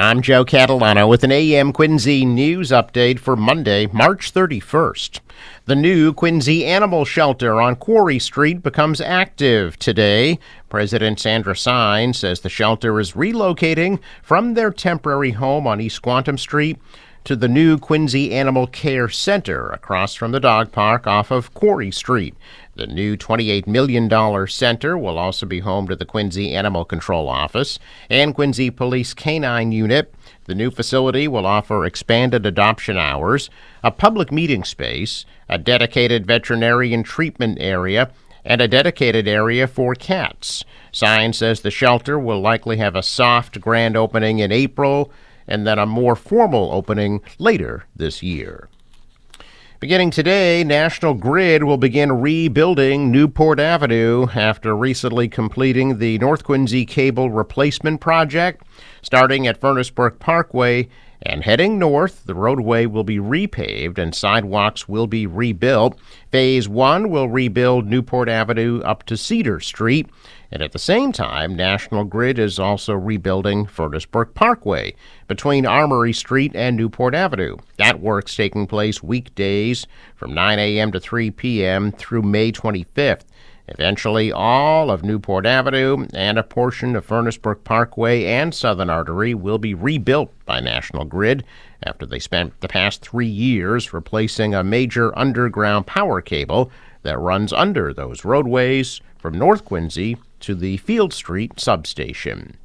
I'm Joe Catalano with an AM Quincy news update for Monday, March 31st. The new Quincy Animal Shelter on Quarry Street becomes active today. President Sandra Sine says the shelter is relocating from their temporary home on East Quantum Street to the new Quincy Animal Care Center across from the dog park off of Quarry Street. The new $28 million center will also be home to the Quincy Animal Control Office and Quincy Police Canine Unit. The new facility will offer expanded adoption hours, a public meeting space, a dedicated veterinarian treatment area, and a dedicated area for cats. Sine says the shelter will likely have a soft grand opening in April and then a more formal opening later this year. Beginning today, National Grid will begin rebuilding Newport Avenue after recently completing the North Quincy Cable Replacement Project. Starting at Furnace Brook Parkway and heading north, the roadway will be repaved and sidewalks will be rebuilt. Phase 1 will rebuild Newport Avenue up to Cedar Street. And at the same time, National Grid is also rebuilding Furnace Brook Parkway between Armory Street and Newport Avenue. That work's taking place weekdays from 9 a.m. to 3 p.m. through May 25th. Eventually, all of Newport Avenue and a portion of Furnace Brook Parkway and Southern Artery will be rebuilt by National Grid after they spent the past 3 years replacing a major underground power cable that runs under those roadways from North Quincy to the Field Street substation.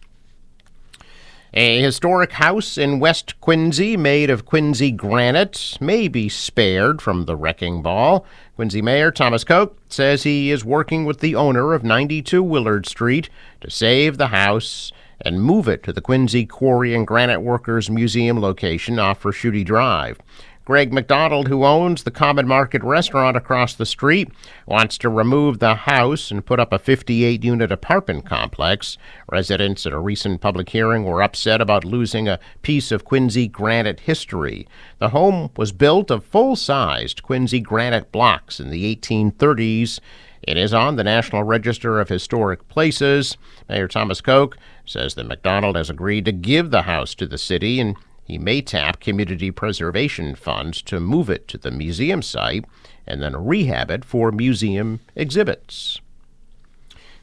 A historic house in West Quincy made of Quincy granite may be spared from the wrecking ball. Quincy Mayor Thomas Koch says he is working with the owner of 92 Willard Street to save the house and move it to the Quincy Quarry and Granite Workers Museum location off Raschuti Drive. Greg McDonald, who owns the Common Market restaurant across the street, wants to remove the house and put up a 58-unit apartment complex. Residents at a recent public hearing were upset about losing a piece of Quincy granite history. The home was built of full-sized Quincy granite blocks in the 1830s. It is on the National Register of Historic Places. Mayor Thomas Koch says that McDonald has agreed to give the house to the city, and he may tap community preservation funds to move it to the museum site and then rehab it for museum exhibits.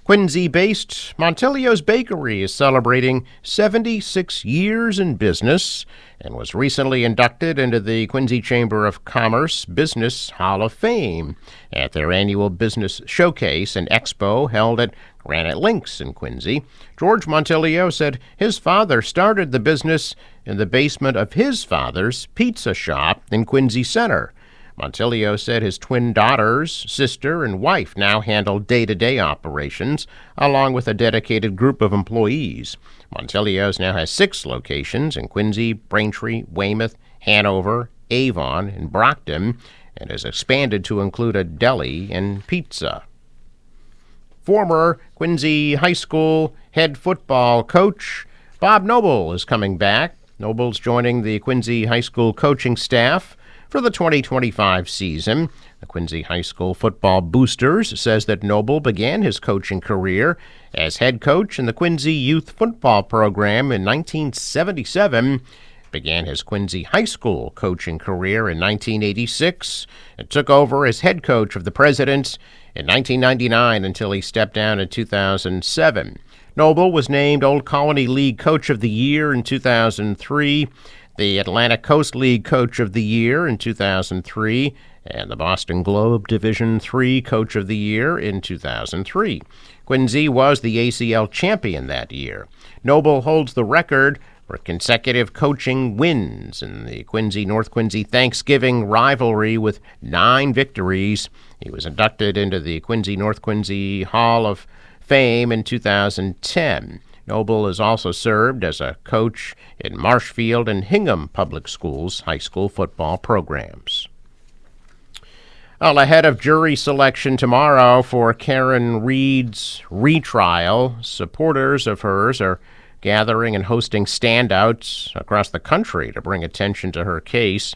Quincy-based Montilio's Bakery is celebrating 76 years in business and was recently inducted into the Quincy Chamber of Commerce Business Hall of Fame at their annual business showcase and expo held at Granite Links in Quincy. George Montilio said his father started the business in the basement of his father's pizza shop in Quincy Center. Montilio said his twin daughters, sister, and wife now handle day-to-day operations, along with a dedicated group of employees. Montilio's now has 6 locations in Quincy, Braintree, Weymouth, Hanover, Avon, and Brockton, and has expanded to include a deli and pizza. Former Quincy High School head football coach Bob Noble is coming back. Noble's joining the Quincy High School coaching staff for the 2025 season. The Quincy High School Football Boosters says that Noble began his coaching career as head coach in the Quincy Youth Football Program in 1977, began his Quincy High School coaching career in 1986, and took over as head coach of the Presidents in 1999 until he stepped down in 2007. Noble was named Old Colony League Coach of the Year in 2003, the Atlantic Coast League Coach of the Year in 2003, and the Boston Globe Division III Coach of the Year in 2003. Quincy was the ACL champion that year. Noble holds the record for consecutive coaching wins in the Quincy-North Quincy Thanksgiving rivalry with 9 victories. He was inducted into the Quincy-North Quincy Hall of Fame in 2010. Noble has also served as a coach in Marshfield and Hingham Public Schools high school football programs. Well, ahead of jury selection tomorrow for Karen Reed's retrial, supporters of hers are gathering and hosting standouts across the country to bring attention to her case.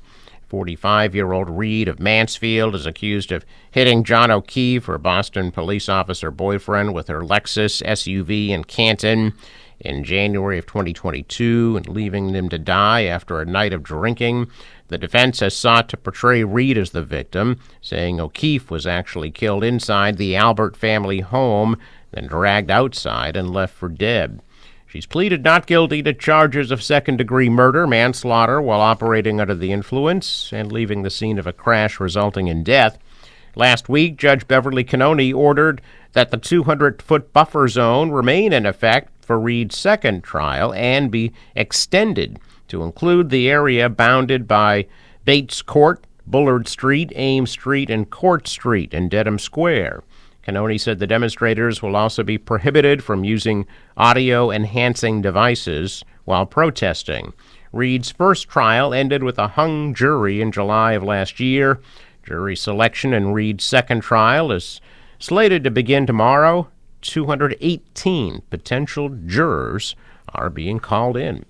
45-year-old Reed of Mansfield is accused of hitting John O'Keefe, her Boston police officer boyfriend, with her Lexus SUV in Canton. in January of 2022 and leaving them to die after a night of drinking. The defense has sought to portray Reed as the victim, saying O'Keefe was actually killed inside the Albert family home, then dragged outside and left for dead. She's pleaded not guilty to charges of second-degree murder, manslaughter while operating under the influence, and leaving the scene of a crash resulting in death. Last week, Judge Beverly Cannoni ordered that the 200-foot buffer zone remain in effect for Reed's second trial and be extended to include the area bounded by Bates Court, Bullard Street, Ames Street, and Court Street in Dedham Square. Cannoni said the demonstrators will also be prohibited from using audio-enhancing devices while protesting. Reed's first trial ended with a hung jury in July of last year. Jury selection in Reed's second trial is slated to begin tomorrow. 218 potential jurors are being called in.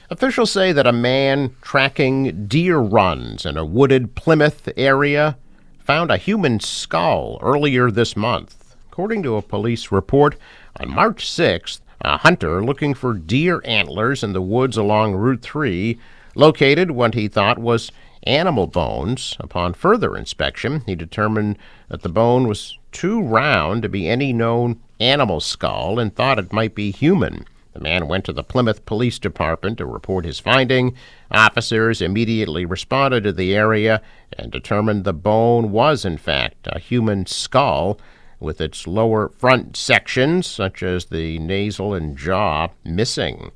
Officials say that a man tracking deer runs in a wooded Plymouth area found a human skull earlier this month. According to a police report, on March 6th, a hunter looking for deer antlers in the woods along Route 3 located what he thought was animal bones. Upon further inspection, he determined that the bone was too round to be any known animal skull and thought it might be human. The man went to the Plymouth Police Department to report his finding. Officers immediately responded to the area and determined the bone was, in fact, a human skull, with its lower front sections, such as the nasal and jaw, missing.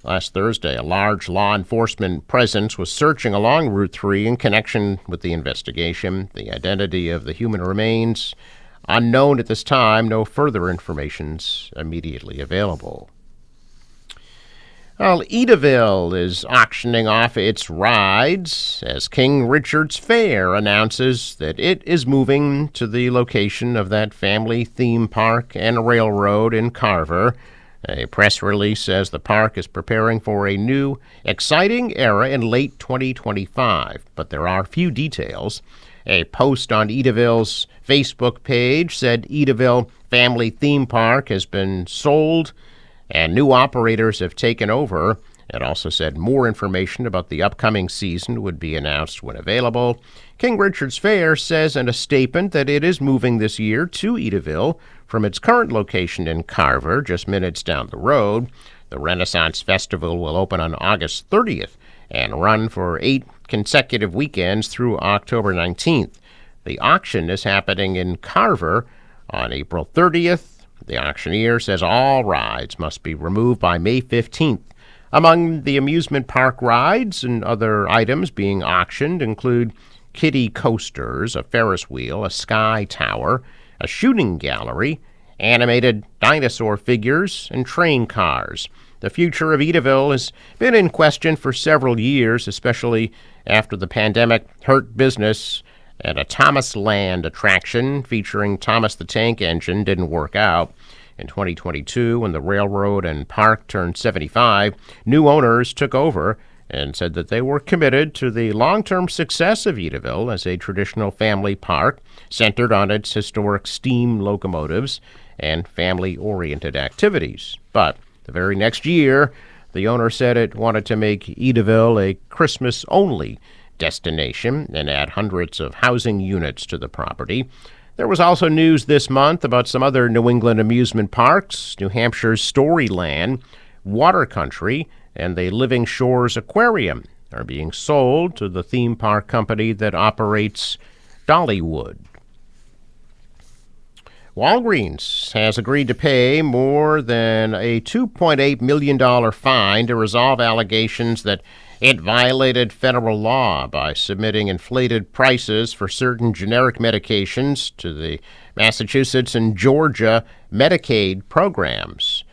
Last Thursday, a large law enforcement presence was searching along Route 3 in connection with the investigation. The identity of the human remains unknown at this time. No further information's immediately available. Well, Edaville is auctioning off its rides as King Richard's Fair announces that it is moving to the location of that family theme park and railroad in Carver. A press release says the park is preparing for a new, exciting era in late 2025, but there are few details. A post on Edaville's Facebook page said Edaville Family Theme Park has been sold and new operators have taken over. It also said more information about the upcoming season would be announced when available. King Richard's Fair says in a statement that it is moving this year to Edaville from its current location in Carver, just minutes down the road. The Renaissance Festival will open on August 30th and run for 8 consecutive weekends through October 19th. The auction is happening in Carver on April 30th. The auctioneer says all rides must be removed by May 15th. Among the amusement park rides and other items being auctioned include kiddie coasters, a Ferris wheel, a sky tower, a shooting gallery, animated dinosaur figures, and train cars. The future of Edaville has been in question for several years, especially after the pandemic hurt business and a Thomas Land attraction featuring Thomas the Tank Engine didn't work out. In 2022, when the railroad and park turned 75, new owners took over and said that they were committed to the long-term success of Edaville as a traditional family park centered on its historic steam locomotives and family-oriented activities. But the very next year, the owner said it wanted to make Edaville a Christmas-only destination and add hundreds of housing units to the property. There was also news this month about some other New England amusement parks. New Hampshire's Storyland, Water Country, and the Living Shores Aquarium are being sold to the theme park company that operates Dollywood. Walgreens has agreed to pay more than a $2.8 million fine to resolve allegations that it violated federal law by submitting inflated prices for certain generic medications to the Massachusetts and Georgia Medicaid programs.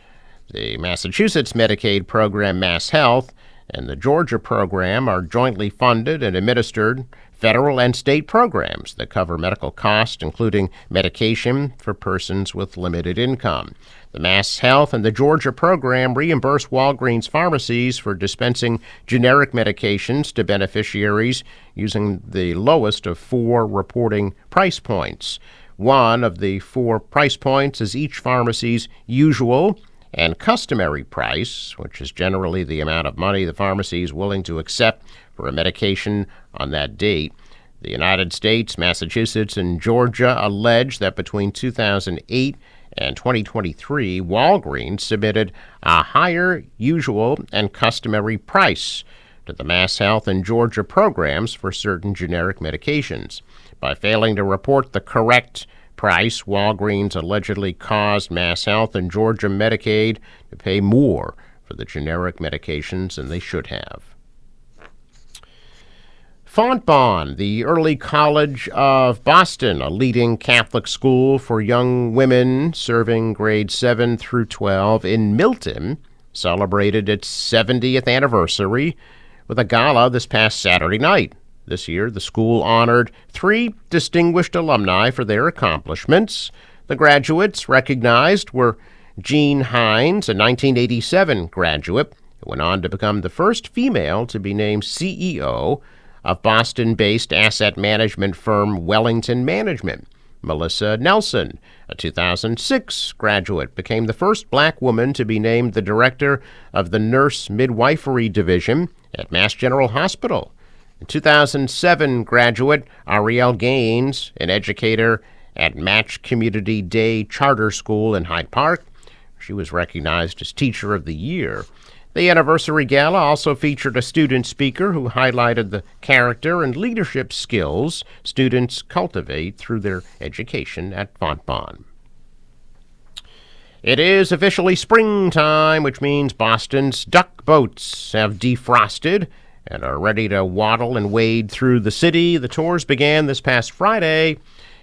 The Massachusetts Medicaid program, MassHealth, and the Georgia program are jointly funded and administered federal and state programs that cover medical costs, including medication for persons with limited income. The MassHealth and the Georgia program reimburse Walgreens pharmacies for dispensing generic medications to beneficiaries using the lowest of 4 reporting price points. One of the 4 price points is each pharmacy's usual and customary price, which is generally the amount of money the pharmacy is willing to accept for a medication on that date. The United States, Massachusetts, and Georgia allege that between 2008 and 2023, Walgreens submitted a higher usual and customary price to the MassHealth and Georgia programs for certain generic medications. By failing to report the correct price, Walgreens allegedly caused MassHealth and Georgia Medicaid to pay more for the generic medications than they should have. Fontbonne, the Early College of Boston, a leading Catholic school for young women serving grades 7 through 12 in Milton, celebrated its 70th anniversary with a gala this past Saturday night. This year, the school honored 3 distinguished alumni for their accomplishments. The graduates recognized were Jean Hines, a 1987 graduate, who went on to become the first female to be named CEO of Boston-based asset management firm Wellington Management. Melissa Nelson, a 2006 graduate, became the first black woman to be named the director of the Nurse Midwifery Division at Mass General Hospital. 2007 graduate Ariel Gaines, an educator at Match Community Day Charter School in Hyde Park. She was recognized as Teacher of the Year. The anniversary gala also featured a student speaker who highlighted the character and leadership skills students cultivate through their education at Fontbonne. It is officially springtime, which means Boston's duck boats have defrosted and are ready to waddle and wade through the city. The tours began this past Friday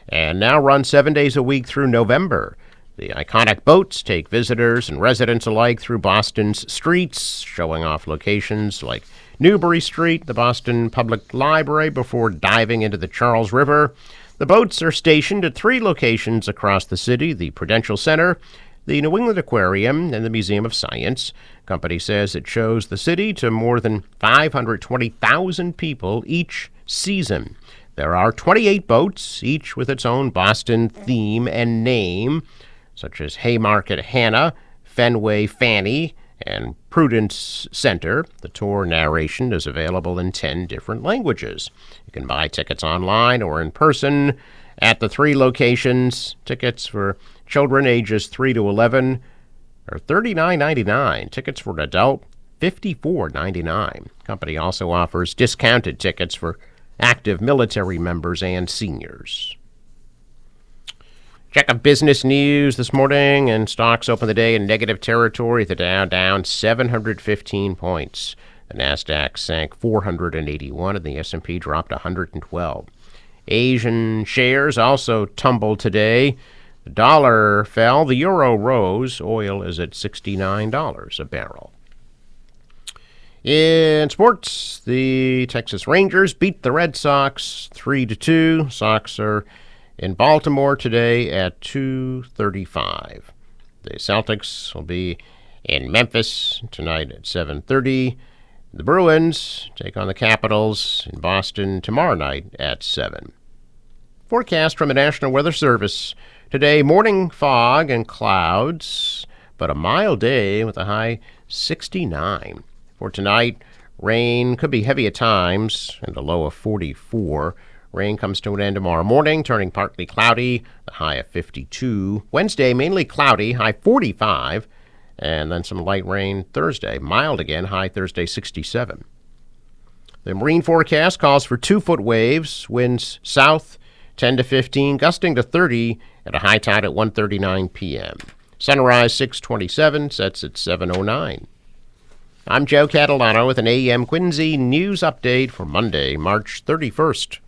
and now run 7 days a week through November. The iconic boats take visitors and residents alike through Boston's streets, showing off locations like Newbury Street, the Boston Public Library, before diving into the Charles River. The boats are stationed at 3 locations across the city: the Prudential Center, the New England Aquarium, and the Museum of Science. The company says it shows the city to more than 520,000 people each season. There are 28 boats, each with its own Boston theme and name, such as Haymarket Hannah, Fenway Fanny, and Prudence Center. The tour narration is available in 10 different languages. You can buy tickets online or in person at the 3 locations. Tickets for children ages 3 to 11 are $39.99. Tickets for an adult, $54.99. The company also offers discounted tickets for active military members and seniors. Check of business news this morning, and stocks open the day in negative territory. The Dow down 715 points. The Nasdaq sank 481, and the S&P dropped 112. Asian shares also tumbled today. The dollar fell, the euro rose. Oil is at $69 a barrel. In sports, the Texas Rangers beat the Red Sox 3-2. Sox are in Baltimore today at 2:35. The Celtics will be in Memphis tonight at 7:30. The Bruins take on the Capitals in Boston tomorrow night at 7. Forecast from the National Weather Service. Today, morning fog and clouds, but a mild day with a high 69. For tonight, rain could be heavy at times and a low of 44. Rain comes to an end tomorrow morning, turning partly cloudy, a high of 52. Wednesday, mainly cloudy, high 45. And then some light rain Thursday. Mild again, high Thursday 67. The marine forecast calls for 2-foot waves, winds south 10 to 15, gusting to 30 at a high tide at 1:39 p.m. Sunrise 6:27, sets at 7:09. I'm Joe Catalano with an AM Quincy news update for Monday, March 31st.